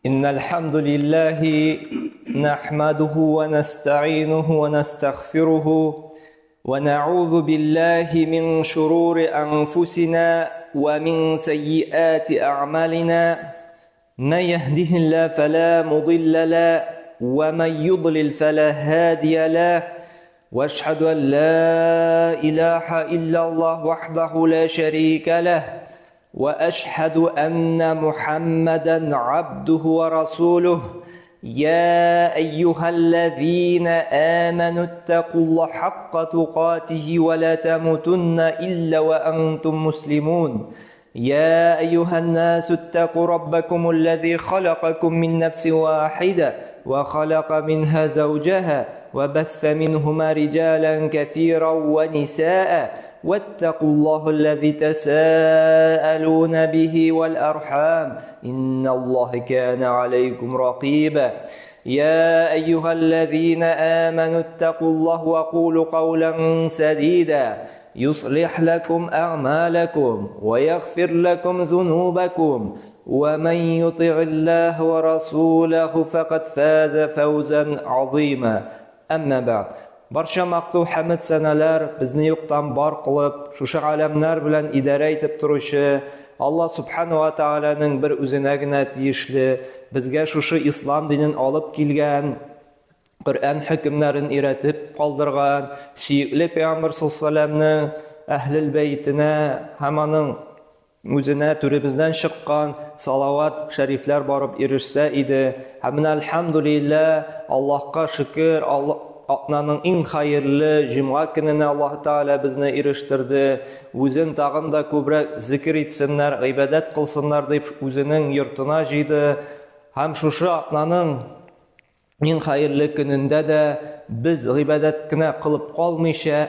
إن الحمد لله نحمده ونستعينه ونستغفره ونعوذ بالله من شرور أنفسنا ومن سيئات أعمالنا من يهده الله فلا مضل له ومن يضلل فلا هادي له وأشهد أن لا إله إلا الله وحده لا شريك له وأشهد أن محمدًا عبده ورسوله يا أيها الذين آمنوا اتقوا الله حق تقاته ولا تموتن إلا وأنتم مسلمون يا أيها الناس اتقوا ربكم الذي خلقكم من نفس واحدة وخلق منها زوجها وبث منهما رجالا كثيرا ونساء واتقوا الله الذي تساءلون به والأرحام إن الله كان عليكم رقيبا يا أيها الذين آمنوا اتقوا الله وقولوا قولا سديدا يصلح لكم أعمالكم ويغفر لكم ذنوبكم ومن يطع الله ورسوله فقد فاز فوزا عظيما أما بعد Барша мақтау хәмд сәнәләр безне юктан бар кылып, шушы галәмнәр белән идарә итеп торучы Аллаһ Субхану ва Тааляның бер үзенә генә тиешле, безгә шушы ислам динен алып килгән, Коръән хөкемнәрен өйрәтеп калдырган, сөекле Пәйгамбәр саллаллаһу алейһи ва сәлләмнең әһлел бәйтенә һәм аның үзенә түребездән чыккан салават шәрифләр барып ирешсә иде. Һәм әлхәмдүлиллаһ, Аллаһка шөкер, Атнаның иң хайырлы җомга көненә Аллаһ Таала безне ирештерде. Үзен тагын да күбрәк зикр итсеннәр, гыйбадәт кылсыннар дип үзенең йортына җыйды. Һәм шушы атнаның иң хайырлы көнендә дә без гыйбадәт кенә кылып калмыйча,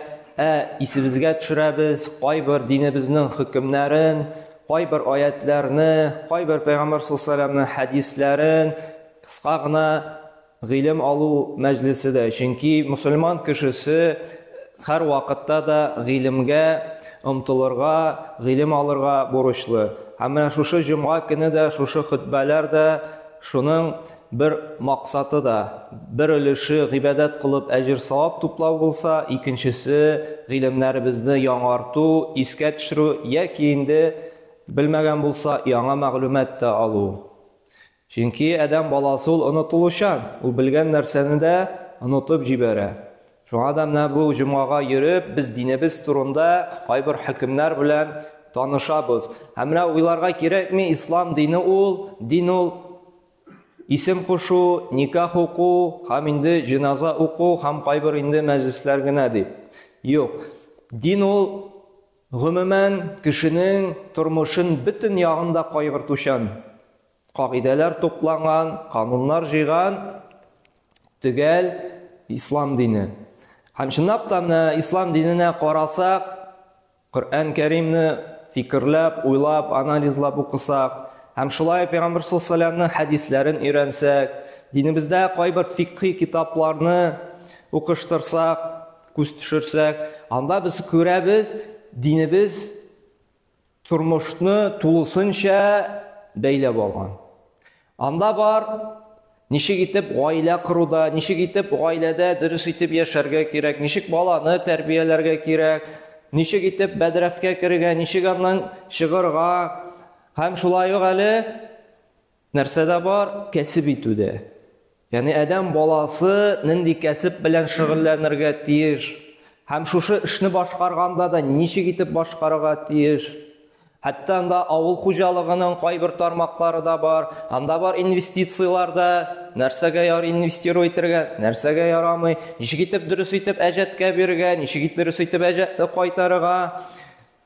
исебезгә төшерәбез кайбер динебезнең хөкемнәрен, кайбер аятларны, кайбер Пәйгамбәр саллаллаһу алейһи ва сәлләмнең хәдисләрен кыска гына гыйлем алу мәҗлесе дә. Чөнки мусульман кешесе һәр вакытта да гыйлемгә омтылырга, гыйлем алырга бурычлы. Һәм шушы җомга көне дә, шушы хутбалар да шуның бер максаты да, бер өлеше гыйбадәт кылып әҗр-савап туплау булса, икенчесе гыйлемнәребезне яңарту, искә төшерү яки инде белмәгән булса яңа мәгълүмат та алу. Чөнки адам баласы ул онытылучан, ул белгән нәрсәне дә онытып җибәрә. Шуңа да менә бу җомгага йөреп, без динебез турында кайбер хөкемнәр белән танышабыз. Һәм менә уйларга кирәкми, ислам дине ул, дин ул исем кушу, никах уку, һәм инде җиназа уку, һәм кайбер инде мәҗлесләр генә дип. Юк, дин ул гомумән кешенең тормышын бөтен ягында кайгыртучан, кагыйдәләр тупланган, кануннар җыйган төгәл ислам дине. Һәм чынлап та менә ислам диненә карасак, Коръән Кәримне фикерләп, уйлап, анализлап укысак, һәм шулай Пәйгамбәр саллаллаһу алейһи ва сәлләмнең хәдисләрен өйрәнсәк, динебездә кайбер фикъһи китапларны укыштырсак, күз төшерсәк, анда без күрәбез, динебез тормышны тулысынча бәйләп алган. Анда бар, ничек итеп гаилә коруда, ничек итеп гаиләдә дөрес итеп яшәргә кирәк, ничек баланы тәрбияләргә кирәк, ничек итеп бәдрәфкә керергә, ничек аннан чыгарга, һәм шулай ук әле нәрсәдә бар? Кәсеп итүдә. Ягъни адам баласы нинди кәсеп белән шөгыльләнергә тиеш, һәм шушы эшне башкарганда да ничек итеп башкарырга тиеш. Хәтта анда авыл хуҗалыгының кайбер тармаклары да бар, анда бар инвестициялар да, нәрсәгә ярый инвестировать итәргә, нәрсәгә ярамый, ничек итеп дөрес итеп әҗәткә бирергә, ничек итеп дөрес итеп әҗәтне кайтарырга,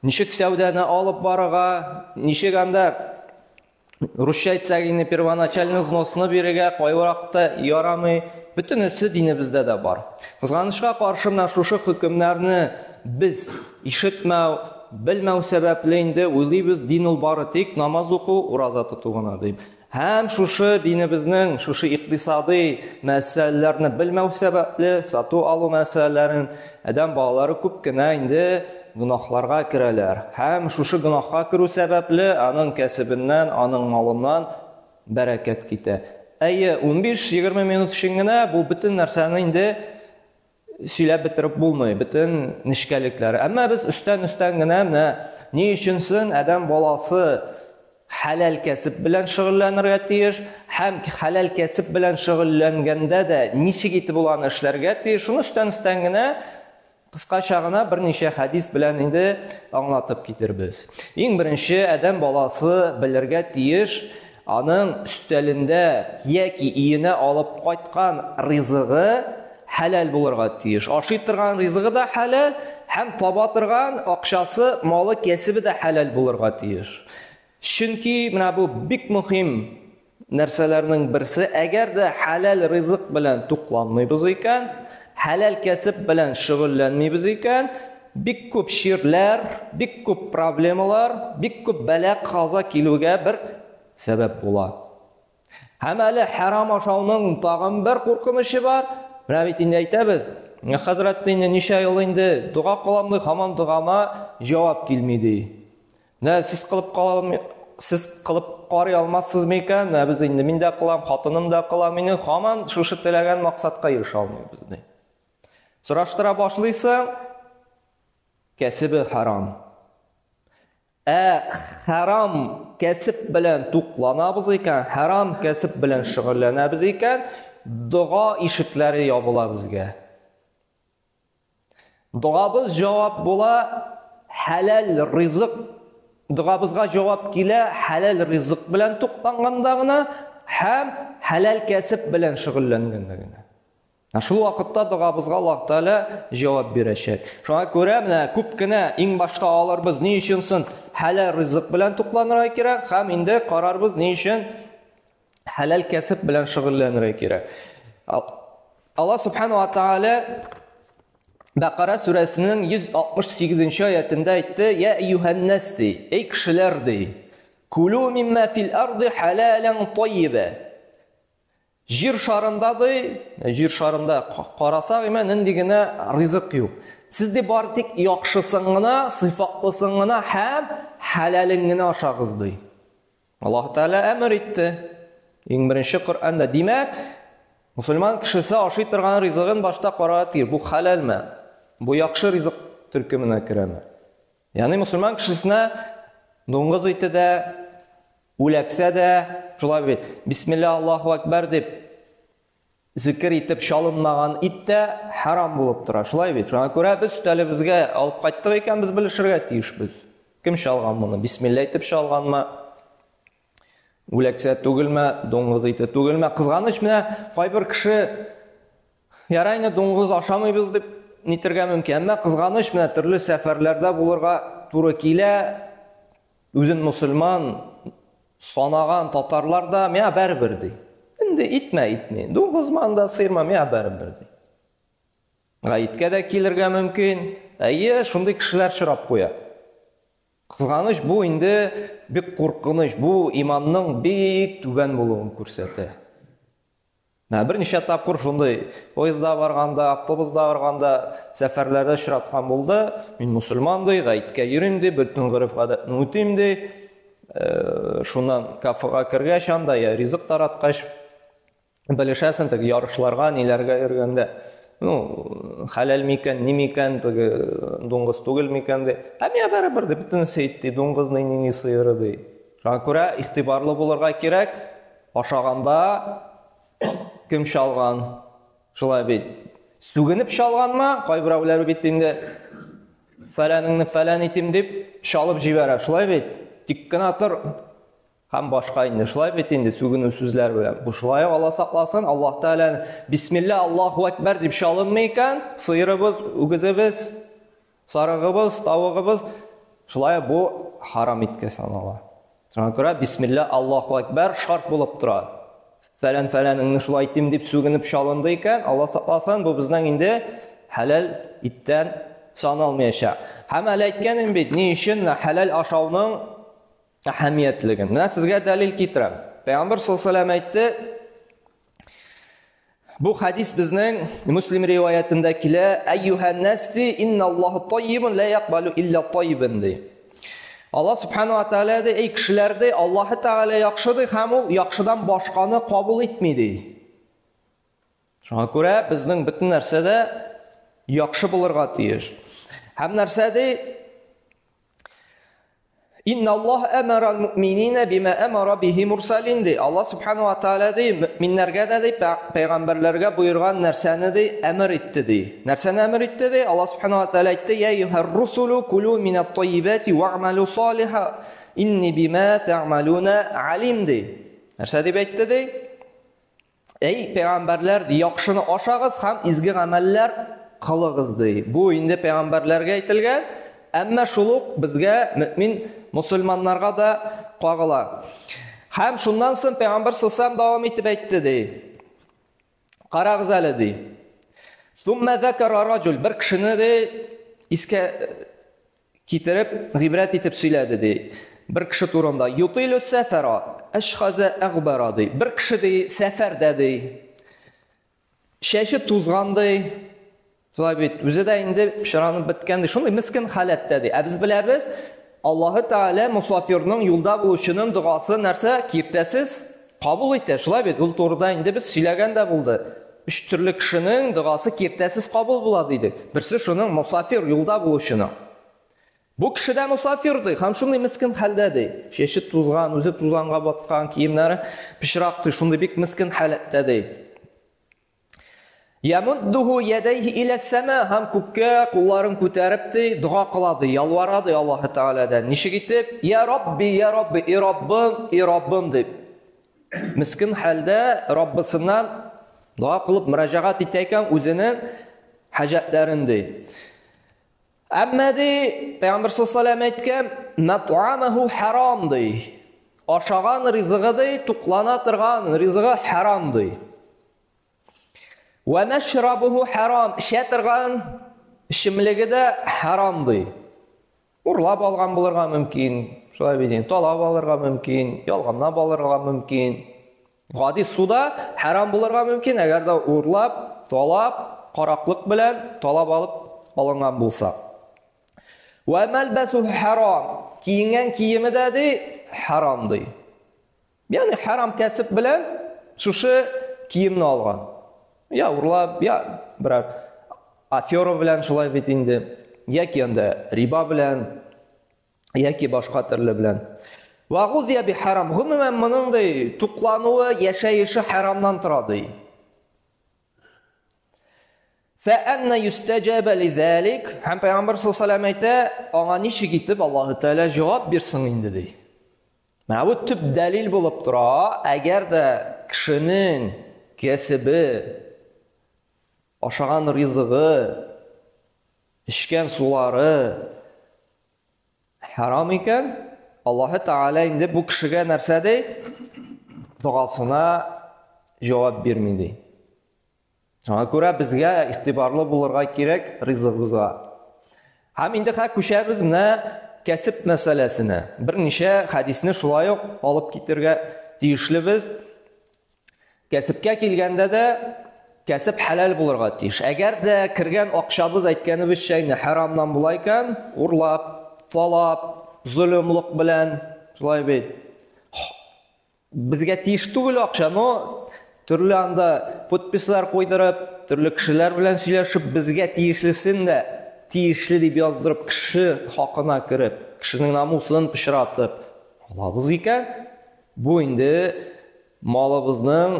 ничек сәүдәне алып барырга, ничек анда русча әйтсәк инде первоначальный взносны бирергә, кай вакытта ярамый, бөтенесе динебездә дә бар. Кызганычка каршы менә шушы хөкемнәрне без ишетмәү, белмәү сәбәпле инде уйлыйбыз, дин ул бары тик намаз уку, ураза тоту гына дип. Һәм шушы динебезнең шушы икътисади мәсьәләләрне белмәү сәбәпле, сату алу мәсьәләләрен адам балалары күп кенә инде гынахларга керәләр. Һәм шушы гынахка керү сәбәпле аның кәсебеннән, аның малыннан бәрәкәт китә. 15-20 минут өчен генә бу бөтен нәрсәне инде сөйләп бетереп булмый, бөтен нишкәлекләре. Әмма без үстән генә менә ни өченсен адәм баласы халал кәсеп белән шөгыльләнергә тиеш, һәм халал кәсеп белән шөгыльләнгәндә дә ничек итеп булган эшләргә тиеш, шуны үстән генә кыскача гына берничә хадис белән инде аңлатып китербез. Иң беренче адәм баласы белергә тиеш, аның өстәлендә яки иенә алып кайткан ризыгы халал булырга тиеш. Ашый торган ризыгы да халал, һәм таба торган акчасы, малы, кәсебе дә халал булырга тиеш. Чөнки менә бу бик мөһим нәрсәләрнең берсе, әгәр дә халал ризык белән тукланмыйбыз икән, халал кәсеп белән шөгыльләнмибез икән, бик күп ширләр, бик күп проблемалар, бик күп бәла-каза килүгә бер сәбәп була. Һәм әле харам ашауның тагын бер куркынычы бар. Менә бит инде әйтәбез, хәзрәт инде ничә ел инде дуга кыламды, һаман дугама җавап килми ди. Менә сез кылып карый алмассызмы икән? Без инде мин дә кылам, хатыным да кыла, мине һаман шушы теләгән максатка ирешә алмыйбыз ди. Сораштыра башлыйсың, кәсебе харам. Харам кәсеп белән тукланабыз икән, харам кәсеп белән шөгыльләнәбез икән, дуга ишекләре ябыла безгә. Дугабыз җавап була, халал ризык. Дугабызга җавап килә халал ризык белән тукланганда гына һәм халал кәсеп белән шөгыльләнгәндә генә. Шул вакытта дугабызга Аллаһ Таала җавап бирәчәк. Шуңа күрә менә күп кенә иң башта алырбыз ни өчен халал ризык белән тукланырга кирәк, һәм инде карарбыз ни өчен halal kasb bilan shug'ullanishga kerak. Alloh subhanahu va taolo Baqara surasining 168-oyatida aytdi: "Ya ayyuhan-nas, ey kishilar, kulu mimma fil ardi halalan tayyiba." Jir sharında qarasaq, indigina rizq yo'q. Sizde бар тик яхшысын гына, сыйфатлысын гына һәм халалын гына ашагыз ди. Аллаһ Таала әмер итте. Иң беренче Коръәндә димәк, мусульман кешесе ашый торган ризыгын башта карарга тиеш. Бу халалмы? Бу яхшы ризык төркеменә керәме? Ягъни мусульман кешесенә дуңгыз ите дә, үләксә дә, шулай бит, бисмилла Аллаһу акбар дип зикр итеп шалынмаган ит тә харам булып тора. Шулай бит. Шуңа күрә без тәлебезгә алып кайттык икән, без белешергә тиешбез. Кем шалган моны? Бисмилла итеп шалганмы? Үләксә түгелме? Дуңгыз ите түгелме? Кызганыч менә кайбер кеше ярайны дуңгыз ашамыйбыз дип нитергә мөмкин. Әмма кызганыч менә төрле сәфәрләрдә булырга туры килә. Үзен мусульман санаган татарлар да менә бәрбер ди. Инде итмә. Дуңгызман сыйрма менә бәрбер ди. Гаеткә дә килергә мөмкин. Шундый кешеләр чырап куя. Кызганыч бу инде бик куркыныч, бу иманның бик түбән булуын күрсәтә. Берничә тапкыр шундый поездда барганда, автобуста барганда, сәфәрләрдә очраткан булды. Мин мусульман ди, гаеткә йөрим ди, бөтен гырыф-гадәтне үтим ди. Шуннан кафега кергәч анда ризык тараткач белешәсен, теге ярышларга, ниләргә йөргәндә, халал микән, ни микән, теге дуңгыз түгел микән ди. Менә бәрабер ди, бөтенесе итти, дуңгызны ни сыйры ди. Шуңа күрә игътибарлы булырга кирәк. Ашаганда кем шалган? Шулай бит. Сүгенеп шалганмы? Кайбыраулар бит инде фәләнеңне фәлән итим дип шалып җибәрә. Шулай бит. Тик кенә тор һәм башка инде. Шулай бит инде сүгенү сүзләр белән. Бу шулай Алла сакласын. Аллаһ Таала бисмилла Аллаһу акбар дип шалынмый икән, сыйрыбыз, үгезебез, сарыгыбыз, тавыгыбыз шулай бу харам иткә санала. Шуңа күрә бисмилла Аллаһу акбар шарт булып тора. Фәлән-фәләнеңне шулай итим дип сүгенеп шалынды икән, Алла сакласын, бу безнең инде халал иттән саналмаячак. Һәм әле әйткәнем бит, ни өчен халал ашауның әһәмиятлеген. Менә сезгә дәлил китерәм. Пәйгамбер саллаллаһу алейһи ва сәллям әйтте. Бу хадис безнең Муслим риваятында килә: "Айюхан-нас, инналлаһу таййибун ла яқбалу илля таййибан" ди. Allah subhanahu wa ta'ala de ey kişilerde Allah Teala yaxşıdır, hem ol yaxşıdan başqanı kabul etmeydi. Şuna göre bizning bütün narsada yaxşı bulurğa tiyir. Hem narsada İnna Allah emara'l mu'minina bima amara bihi mursalin. Allah subhanahu wa ta'ala de müminlerge de peygamberlerge buyurgan narsani de emir etti de. Narsani emir etti de Allah subhanahu wa ta'ala etti ya eyyuhar rusulu kulu minat tayyibati wa'malu salihan inni bima ta'maluna alim de. Narsa deb aytdi de ey peygamberler yaxşını aşağız hem izgi ameller qılığız de. Bu indi peygamberlerge aytilgan, amma şuluq bizga mümin musulmonlarga da qo'g'ilar. Ham shundan so'ng payg'ambar sollallohu davom etib aytdi de. Qarag'iz ali de. Summa zakara rajul bir kishini de isga keltirib g'ibrat etib so'yladi de. Bir kishi turunda yutilu safara ashkhaza aghbara de. Bir kishi de safarda de. Shashi tuzg'andi. So'raydi, o'zida endi pishranib bitganda shunday miskin holatda de. Biz bilamiz Allah Teala musafirning yo'lda bo'lishinin duosi narsa kirtasiz qabul etadi. Shulay bet, ul to'g'rida endi biz so'laganda bo'ldi. 3 turli kishining duosi kirtasiz qabul bo'ladi deydi. Birisi shuning musafir yo'lda bo'lishini. Bu kishida musafirdi, ham shunday miskin holatda. Sheshi tuzgan, o'zi tuzanga botgan, kiyimlari pishiroqdi, shunday bek miskin holatda deydi. Yamudduhu yadayhi ila sama ham ko'kka qo'llarini ko'taribdi, duo qiladi, yalvaradi Alloh taoladan. Nishig etib, ya Robbi, ey Robbim deb. Miskin holda Robbisidan duo qilib murojaat etaykan o'zining hajatlarini deydi. Amma de Payg'ambar sollallohu alayhi vasallam aytgan, mat'amahu harom deydi. Oshag'an rizqi deydi, tuqlana turgan rizqi harom deydi. Ve meşrabuhu haram, işetirgan işimligi de haramdı. Urlab algan bulurga mümkün, şöyle bileyim, talab alırga mümkün, yalganlab alırga mümkün. Gadi suda haram bulurga mümkün, eğer de urlab, talab, qaraqlık bilen talab alıp alıngan bulsa. Ve melbesuhu haram, kiyingen kiyimi de haramdı. Yani haram kesip bilen şuşu kiyimini algan. Ya urlab, ya birer afyora bilen şulay bitindi. Yaki endi riba bilen, yaki boshqa türlü bilen. Va g'uziya bi haram. Umuman buningday tuqlanuvi, yashayishi haramdan turadi. Fa anna yustajaba li zalik? Ham payg'ambar sollallohu alayhi vasallam aytdi, "Anga nishi gitib Alloh taolo javob bersin endi" deydi. Mana bu tüp dalil bo'lib tura, agar da kishining kesibi aşağın rizqi, içken suları haram iken Allah Teala indi bu kişiye narsada duasına cevap vermedi. Şuna göre bizga ihtibarlı bulurga kerak rizqimizga. Ham indi ko'sharmiz mana kasb masalasini. Bir necha hadisni shulay olib ketirga tegishlibiz. Kasbga kelganda da kasb halal bulurga tiyish. Agar da kirgan oqshabız aytganimiz shayni haromdan bo'laykan, urlab, talab, zulmlik bilan shulay bet. Bizga tiyish tugul oqshani turli anda podpislar qo'ydirib, turli kishilar bilan so'rashib bizga tiyishlisin da tiyishli deb yozdirib kishi haqına kirib, kishining namusini pishiratib olamiz ekan, bu endi molibizning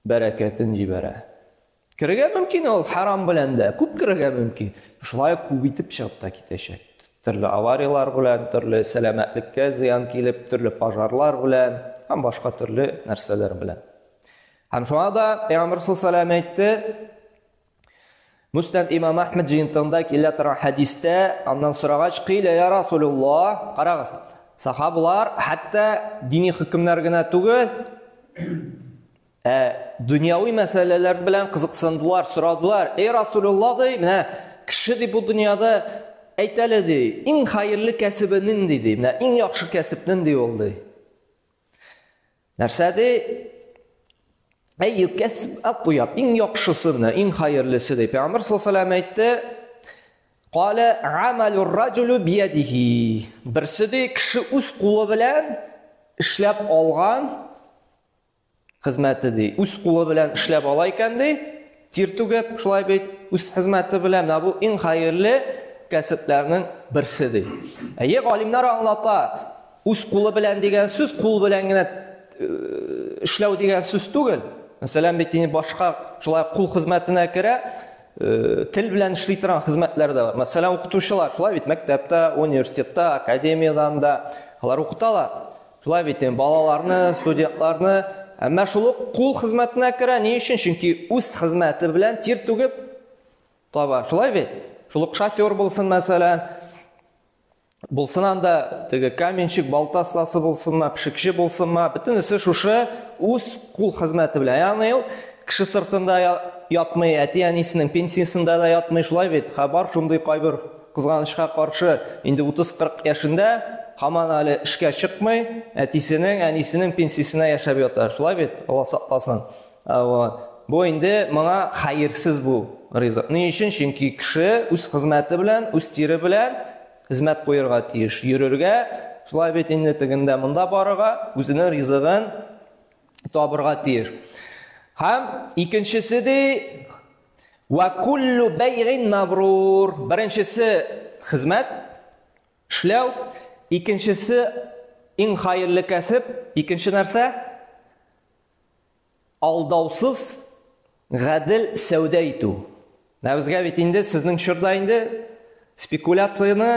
bereketini jibara. Kirga mümkün ol haram bilan da, ko'p kirga mümkün. Shulay ko'paytib chiqibdi ketishak. Turli avariyalar bilan, turli salomatlikka ziyon kelib, turli pojarlar bilan, ham boshqa turli narsalar bilan. Ham shunda Payg'ambar sollallohu alayhi vasallam aytdi, Musnad Imom Ahmad jintida kelgan hadisda ondan so'ragach qila ya Rasululloh, qarag'iz, sahobalar hatto diniy hukmlarga tugul dunyoviy masalalar bilan qiziqsindilar, so'radilar. Ey Rasululloh, mana kishi bu dunyoda aytaladi, eng xayrli kasbining dedi, mana eng yaxshi kasbning deyildi. Narsada ey kasb at-tuyab, eng yaxshisi, eng xayrlisi deb Payg'ambar sollallohu alayhi vasallam aytdi. Qala amalur rajulu biyadihi. Birsi kishi o'z qo'li bilan ishlab olgan xizmati dey. O'z qo'li bilan ishlab olar ekan dey. Tirtugib shulay bet o'z xizmati bilan bu eng xayrli kasblarning birsi dey. Yer olimlar anglata o'z qo'li bilan degan so'z qo'l bilangina ishlaw degan so'z tugil. Masalan, betini boshqa shulay qo'l xizmatine kira til bilan ishlaydigan xizmatlar da var. Masalan, o'qituvchilar shulay bit maktabda, universitetda, akademiyada ular o'qitalar. Shulay bitin balalarni, studentlarni, amma shulu qo'l xizmatine kira ne uchun? Chunki o'z xizmati bilan ter tugib toba. Shulay bit. Shulu şoför bo'lsin masalan, bo'lsin anda tege kamenchik, baltaslasi bo'lsinmi, pishikchi bo'lsinmi, butunisi shusha o'z qo'l xizmati bilan. Ya'ni kishi sirtinda yotmay, ati-anisining pensiyasida da yotmay shulay bit. Xabar shunday qo'ybir qizg'anishga qarshi endi 30-40 yoshida hamon hali ishga chiqmay, anisining pensiyasida yashab yotar. Shulay bit. Alloh saqlasin. Bu endi menga xayrsiz bu rizq. Ne uchun? Chunki kishi o'z xizmati bilan, o'z teri bilan xizmat qo'yirga tiyish, yururga, shulay bit endi teginda munda borga, o'zining rizqini topirga tiyish. Ham ikkinchisi de va kullu bay'in mabrur. Birinchisi xizmat, ishlaw, ikkinchisi eng xayrli kasb, ikkinchi narsa aldovsiz g'adil savdaytu. Bizga bitindi sizning shurda endi spekulatsiyani,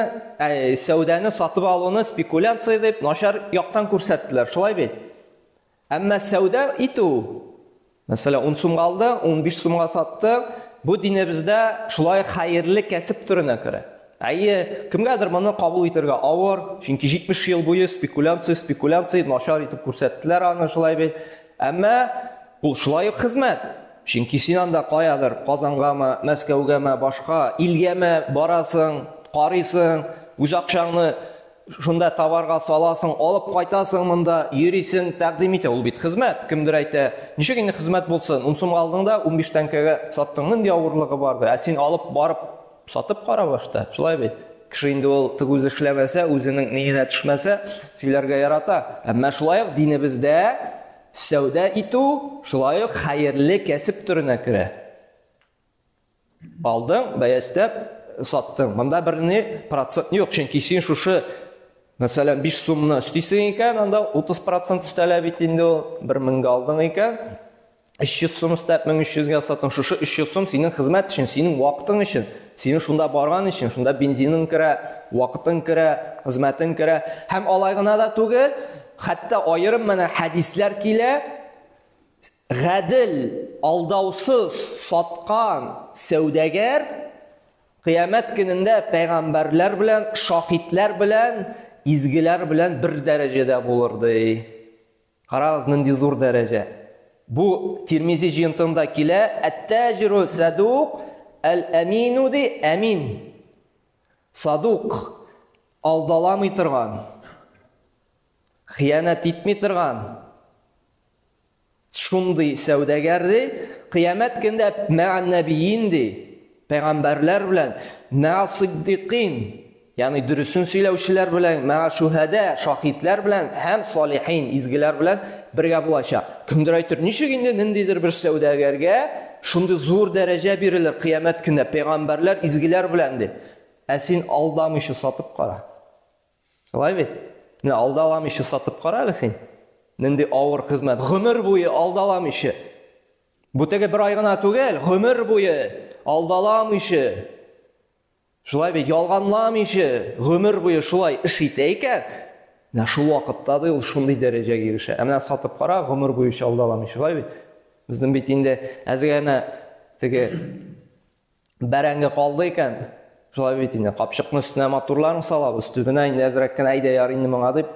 savdani sotib oluvni spekulatsiya deb noshar yoqdan ko'rsatdilar. Shulay bit. Amma savda itu masalan 10 so'mga oldi, 15 so'mga sotdi. Bu dinimizda shulay xayrli kasb turina kira. Kimgadir buni qabul etirga avor, chunki 70 yil bo'yi spekulatsiya noshar etib ko'rsatdilar ana shulay bit. Amma bu shulay xizmat. Chunki sen anda qo'yadir, Qozongami, Moskvagami, boshqa ilgami borasың, qarayсың, o'z aqshangni shunda tovarga solasың, olib qaytasың, bunda yurisin, taqdim etə, ul bit xizmat. Kimdir ayta, nechə endi xizmat bo'lsin, 10 so'm aldingda 15 tankaga sotding, bunday avurligi bordi. Sen olib borib sotib qara boshda. Shulay bit. Kishi endi ul o'zi ishlamasa, o'zining niyati tushmasa, sizlarga yarata. Amma shulay dinimizda savda itu shulay xayrli kasb turina kira. Alding, bayastab sotding. Bunda birini protsent yo'q, chunki sen shushi masalan 5 so'mni istaysan ekan, unda 30% talab etindi, 1000 ga alding ekan, 300 so'm istab 1300 ga sotding. Shushi 300 so'm sening xizmat uchun, sening vaqting uchun, sening shunda borgan uchun, shunda benzining kira, vaqting kira, xizmating kira. Ham olaygina da tugil, hatta ayrim mana hadislar kela g'adil, aldovsiz sotgan savdogar qiyomat kunida payg'ambarlar bilan, shohidlar bilan, izgilar bilan bir darajada bo'lurdi. Qarag'iz, nindi zo'r daraja. Bu Tirmizi jintida kela at-tajiru saduq al-aminu de amin. Saduq aldalamay turgan, xiyonat etmay turgan shunday savdogardi. Qiyomat kunida ma'an nabiyindi, payg'ambarlar bilan, ma'a-siddiqin, ya'ni durustun so'ylovchilar bilan, ma'a-shuhada, shohidlar bilan, ham solihin, izgilar bilan birga bo'lashaq. Kimdir aytir, nechuk endi nindidir bir savdogarga shunday zo'r daraja berilir qiyomat kunida payg'ambarlar, izgilar bilan deb. Sen aldamishni sotib qara. Shulay bit. Aldalamishi sotib qara sen. Nindi og'ir xizmat, umr bo'yi aldalamishi. Bu tege bir oygina tugil, umr bo'yi aldalamishi. Shulay bit, yolg'onlamishi, umr bo'yi shulay ish ekan. Shu vaqtda da shunday darajaga erishadi. Mana sotib qara, umr bo'yi aldalamishi. Shulay bit. Bizning bitinde azgina tege baranga qoldi ekan. Shulay bit, qopshiqning ustiga motorlarni solib, ustiga endi azrakkina aydayar endi menga deb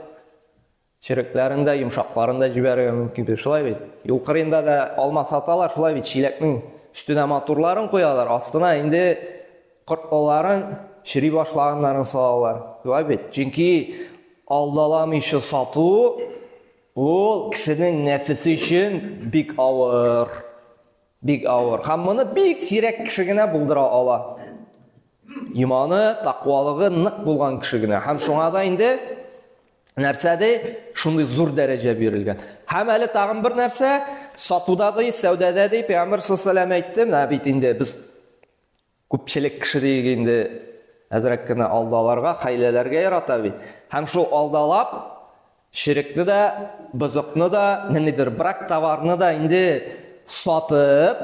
shiriklarında, yumshoqlarında jibariga mumkin deb shulay bit. Yo'l qirida da olma sotalar, shulay bit, shilakning ustiga motorlarini qo'yalar, ostına endi qirqolarin shiri boshlaganlarini solar. Shulay bit. Chunki aldalamishi sotuv ol kishining nafsi uchun big hour. Hammani big sirak kishigina buldira ola. иманы, тақуалығы нык булган кеше генә. Һәм шуңа да инде нәрсәдә шундый зур дәрәҗә бирелгән. Һәм әле тагын бер нәрсә, сатуда да, сәүдәдә дә Пәйгамбер саллаллаху алейхи әйтте, менә бит инде без күпчелек кеше дигәндә әзрәк кенә алдаларга, хәйләләргә ярата бит. Һәм шул алдалап, ширекне дә, бозыкны да, ниндидер брак товарны да инде сатып,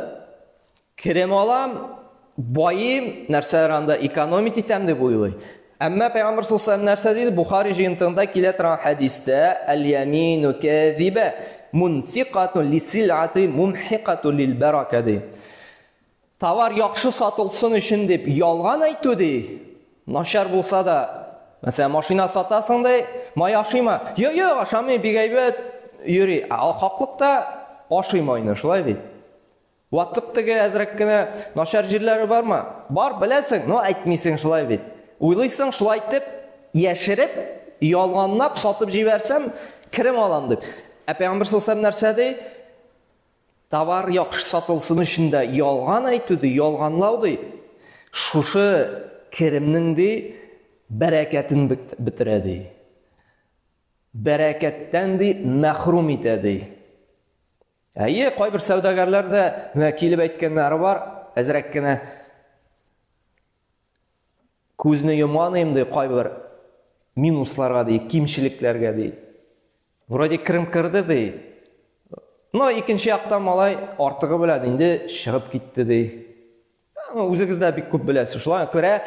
керем алам, байым, нәрсәләр анда экономить итәм дип уйлый. Әмма Пәйгамбер саллаллаху алейхи нәрсә диде? Бухари җыентыгында килә торган хәдистә: "Әл-ямину кәзибә, мунфиқатун лисилати, мумхиқатун лилбарака" ди. Товар яхшы сатылсын өчен дип ялган әйтү ди. Начар булса да, мәсәлән, машина сатасың да, май ашыйма. Юк, ашамый, бик әйбәт йөри. Хаклыкта ашыйма инде, шулай бит. Вакыттыгы әзрәк кенә начар җирләре бармы? Бар, беләсең, но әйтмисең, шулай бит. Уйлыйсың, шулай итеп, яшереп, ялганлап сатып җибәрсәм, керем алам дип. Пәйгамбер саллаллаху алейхи нәрсә ди? Товар яхшы сатылсын өчен дә ялган әйтү ди, ялганлау ди. Шушы керемнең ди бәрәкәтен битерә ди. Бәрәкәттән ди мәхрум итә ди. Әйе, кайбер сәүдәгәрләр дә менә килеп әйткәннәре бар, әзрәк кенә күзне йоманым ди, кайбер минусларга ди, кимчелекләргә ди. Вроде керем кирде ди. Но икенче яктан малай артыгы белән инде чыгып китте ди. Үзегез дә бик күп беләсез. Шулай күрә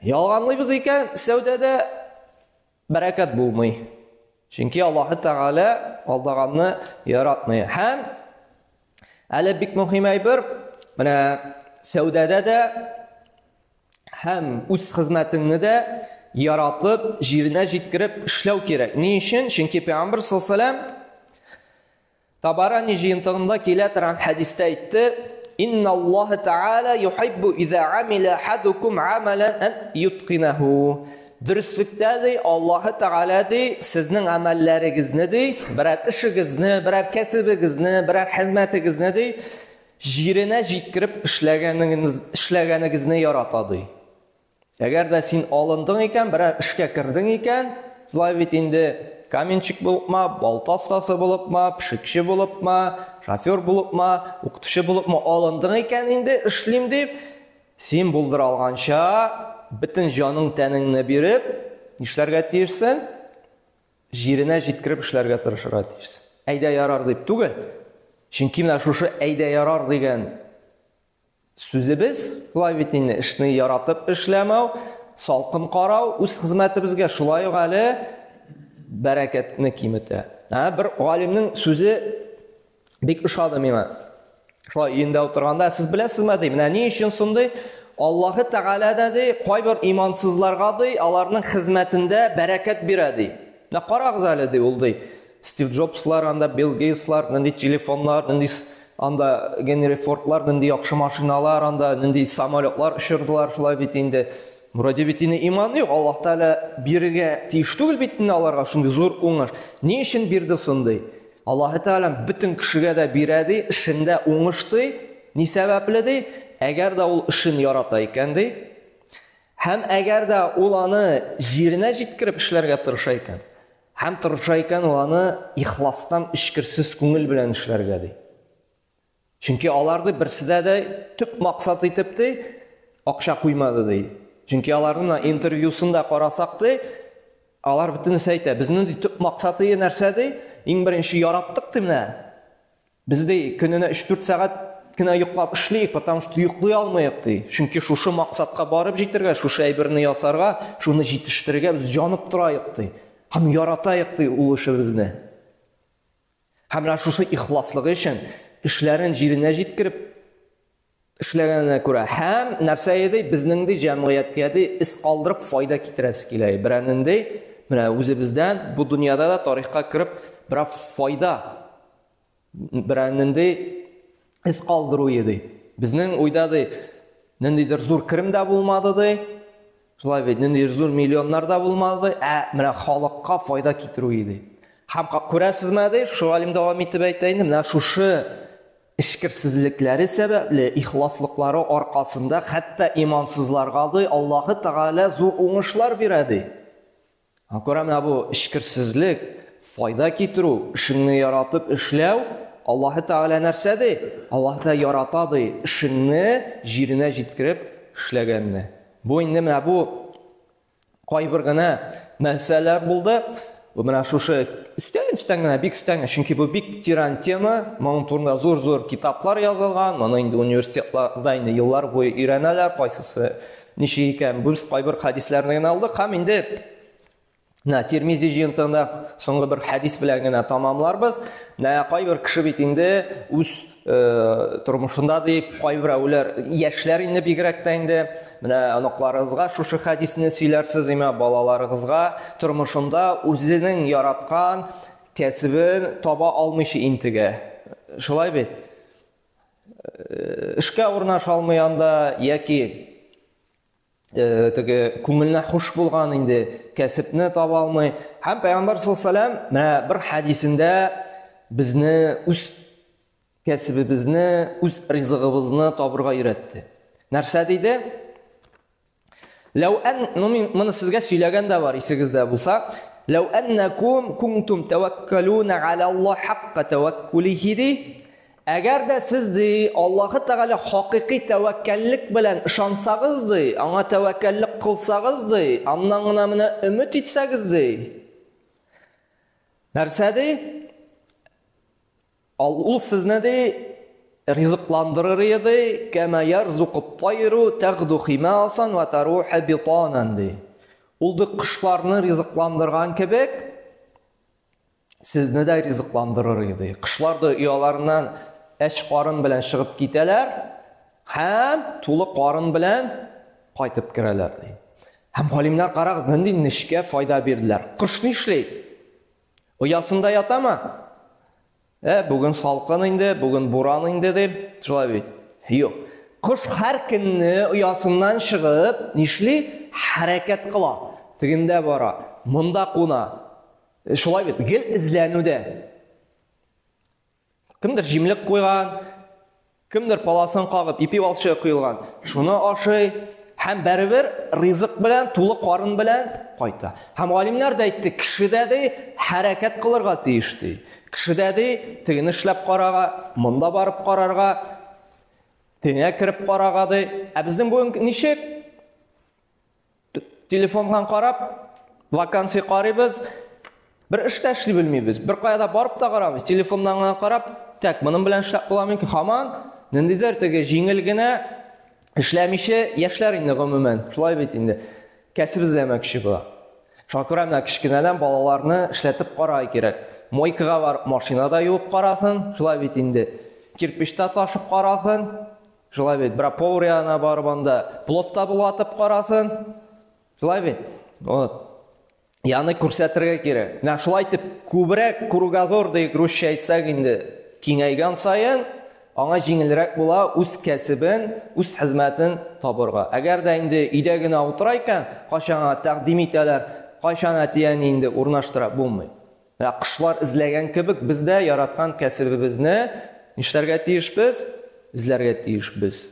ялганлыйбыз икән, сәүдәдә бәрәкәт булмый. Чөнки Аллаһ Тәгалә алдаганны яратмый. Һәм әле бик мөһим әйбер, менә сәүдәдә дә һәм үз хезмәтеңне дә яратып, җиренә җиткереп эшләү кирәк. Ни өчен? Чөнки Пәйгамбер саллаллаху алейхи Табарани җыентыгында килә торган хәдистә әйтте: "Инна Аллаһ Тәгалә юхиббу иза амила ахадукум амалан ан йутқинаху." Дөрестлектә ди, Аллаһ Тәгалә ди, сезнең әмәлләрегезне ди, берәр эшегезне, берәр кәсебегезне, берәр хезмәтегезне ди, җиренә җиткереп эшләгәнегезне ярата ди. Әгәр дә син алындың икән, берәр эшкә кирдең икән, шулай бит инде каменчик булыпма, балта остасы булыпма, пешекче булыпма, шофер булыпма, укытучы булыпма, алындың икән инде эшлим дип, син булдыра алганча бөтен җаның тәнеңне биреп, нишләргә тиешсең? Җиренә җиткереп эшләргә тырышырга тиешсең. Әйдә ярар дип түгел. Чөнки менә шушы әйдә ярар дигән сүзебез, шулай бит инде эшне яратып эшләмәү, салкын карау, үз хезмәтебезгә шулай ук әле бәрәкәтне киметә. Бер галимнең сүзе бик ошады миңа. Шулай өендә утырганда, сез беләсезме ди, менә ни өчен шундый? Аллаһ Тәгалә дә ди, кайбер имансызларга ди, аларның хезмәтендә бәрәкәт бирә ди. Менә карагыз әле ди, ул ди. Стив Джобслар, анда Билл Гейтслар, нинди телефоннар, нинди анда Генри Фордлар, нинди яхшы машиналар, анда нинди самолетлар очырдылар, шулай бит инде. Муради бит инде иман юк, Аллаһ Тәгалә бирергә тиеш түгел бит инде аларга шундый зур уңыш. Ни өчен бирде шундый? Аллаһ Тәгалә бөтен кешегә дә бирә ди, эшендә уңыш ди. Ни сәбәпле ди? Әгәр дә ул эшен ярата икән ди, һәм әгәр дә ул аны җиренә җиткереп эшләргә тырыша икән, һәм тырыша икән ул аны ихластан, ишкерсез күңел белән эшләргә ди. Чөнки аларды берседә дә төп максат итеп ди, акча куймады ди. Чөнки аларның интервьюсында карасак ди, алар бөтенесе әйтә, безнең төп максаты нәрсә ди? Иң беренче яраттык ди менә. Без ди көненә 3-4 сәгать кына йоклап эшлик, потому что йоклый алмыйк ди. Чөнки шушы максатка барып җитәргә, шушы әйберне ясарга, шуны җитештерергә без җанып торайык ди. Һәм яратайык ди ул эшебезне. Һәм менә шушы ихласлыгы өчен эшләрен җиренә җиткереп эшләгәненә күрә һәм нәрсә иде безнең ди җәмгыятькә ди ис калдырып файда китерәсе килә. Берәнен ди менә үзебездән бу дөньяда да тарихка кирип бер файда берәнен ди ис калдыру иде. Безнең уйда ди ниндидер зур керем дә булмады ди. Шулай бит ниндидер зур миллионнар да булмады, менә халыкка файда китерү иде. Һәм күрәсезме ди, шу алим дәвам итеп әйтә инде, менә шушы işkirsizliklәре сәбәпле, ихласлыклары аркасында хәтта имансызларга да Аллаһы Тәгалә зур уңышлар бирәди. Күрәме, бу işkirsizlik, файда китерү, эшеңне яратып эшләү, Аллаһы Тәгалә нәрсәди? Аллаһ та яратады эшеңне җиренә җиткереп эшләгәнне. Бу инде менә бу кайбер генә мәсьәләләр булды. Бу менә шушы үстән генә бик үстән, чөнки бу бик тиран тема, моның турында зур китаплар язылган, моны инде университетларда инде еллар буе өйрәнәләр, кайсысы ничек икән, без кайбер хәдисләрне генә алдык һәм инде Тирмизи җыентыгында соңгы бер хәдис белән генә тамамларбыз. Кайбер кеше бит инде үз тормышында дип кайберәүләр яшьләр инде бигрәк тә инде менә аныкларыгызга шушы хәдисне сөйләрсез име балаларыгызга тормышында үзенең яраткан кәсебен таба алмыйча интегә. Шулай бит. Эшкә урнаша алмыйанда яки күңеленә хуш булган инде кәсепне таба алмый. Һәм Пәйгамбәр саллаллаһу алейһи ва саллям бер хәдисендә безне үз кәсебебезне, үз ризыгыбызны табырга өйрәтте. Нәрсә диде? Моны сезгә сөйләгән дә бар, исегездә булса. Ләү аннакум кунтум таваккалуна ала Аллаһ хакка таваккулихи. Әгәр дә сез ди Аллаһы Тәгалә хакыйкый тәвәккәллек белән ышансагыз ди, аңа тәвәккәллек кылсагыз ди, аннан гына менә өмет итсәгез ди. Нәрсә ди? Ул сезне ди ризыкландырыр иде, кәма ярзуқут тайру тагду химасан ва таруха битанан ди. Ул ди кышларны ризыкландырган кебек сезне дә ризыкландырыр иде. Кышлар да уяларыннан әч карын белән чыгып китәләр һәм тулы карын белән кайтып керәләр ди. Һәм галимнәр карагыз, нинди нишкә файда бирделәр. Кыш нишли? Уясында ятамы? Бүген салкын инде, бүген буран инде дип, шулай бит. Юк. Кыш һәр көнне уясыннан чыгып, нишли? Хәрәкәт кыла. Тигендә бара, монда куна. Шулай бит, гел изләнүдә. Кемдер җимлек куйган, кемдер паласын кагып, ипи балчы куелган. Шуны ашый һәм бәрбер ризык белән, тулы карын белән кайта. Һәм галимнәр дә әйтте, кешедә дә хәрәкәт кылырга тиеш ди. Кешедә дә тегене эшләп карарга, монда барып карарга, тегенә кирип карарга ди. Безнең бүген ничек? Телефондан карап, вакансия карыйбыз. Бер эштә эшли белмибез. Бер кайда барып та карамыз, телефондан гына карап, так, моның белән эшләп буламы икән? Һаман ниндидер теге җиңел генә эшләмичә яшьләр инде гомумән. Шулай бит инде. Кәсеп эзләмәкче була. Шакырамна кичкенәдән балаларны эшләтеп карай кирәк. Мойкага бар, машинада юып карасын, шулай бит инде. Кирпичтә ташып карасын, шулай бит. Бер поварияна барып анда пловта булатып карасын. Шулай бит. Вот. Яны күрсәтергә кирәк. Менә шулай итеп, күбрәк кругозор дип русча әйтсәк инде, киңәйгән саен аңа җиңелрәк була үз кәсебен, үз хезмәтен табырга. Әгәр дә инде өйдә генә утыра икән, кашанга тәкъдим итәләр, кашан әтияне инде урнаштыра булмый. Менә кышлар эзләгән кебек, без дә яраткан кәсебебезне нишләргә тиешбез? Эзләргә тиешбез.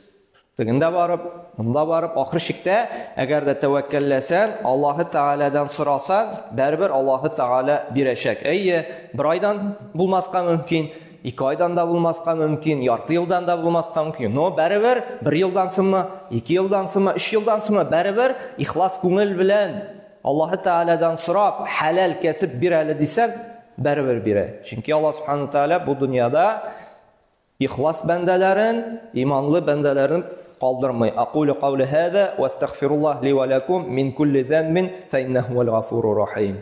Тегендә барып, монда барып, ахыр чиктә, әгәр дә тәвәккәлләсән, Аллаһы Тәгаләдән сорасаң, бәрбер Аллаһы Тәгалә бирәчәк. Әйе, бер айдан булмаска мөмкин, 2 айдан да булмаска мөмкин, ярты елдан да булмаска мөмкин. Но бәрбер 1 елдан соңмы, 2 елдан соңмы, 3 елдан соңмы, бәрбер ихлас күңел белән Аллаһы Тәгаләдән сорап, халал кәсеп бир әле дисәң, бәрбер бирә. Чөнки Аллаһ Субханаһу Тәгалә бу дөньяда ихлас бәндәләрен, иманлы бәндәләрен قالدرمي أقول قول هذا واستغفر الله لي ولكم من كل ذنب فإنه هو الغفور الرحيم